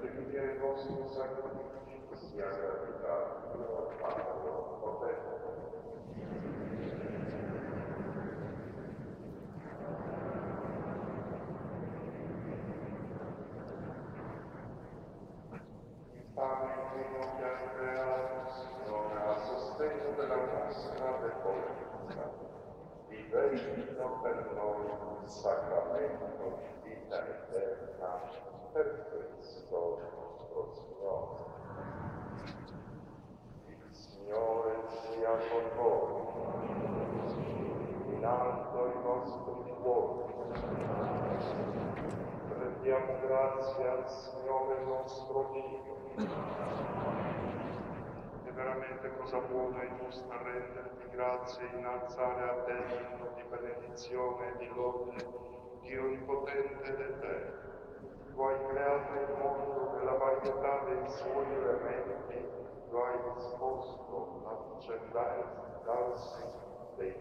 perché il vostro sacrificio sia gravitato al Padre potente. Infame primo che ha creato, Signore, a sostegno della nostra debolezza, diventino per noi un sacramento di vita eterna per Cristo nostro Signore. Il Signore sia con voi, in alto i vostri cuori. Rendiamo grazie al Signore nostro Dio. È veramente cosa buona e giusta renderti grazie e innalzare a te l'inno di benedizione e di lode, Dio onnipotente ed eterno. Tu hai creato il mondo nella varietà dei suoi elementi, lo hai disposto a darsi dei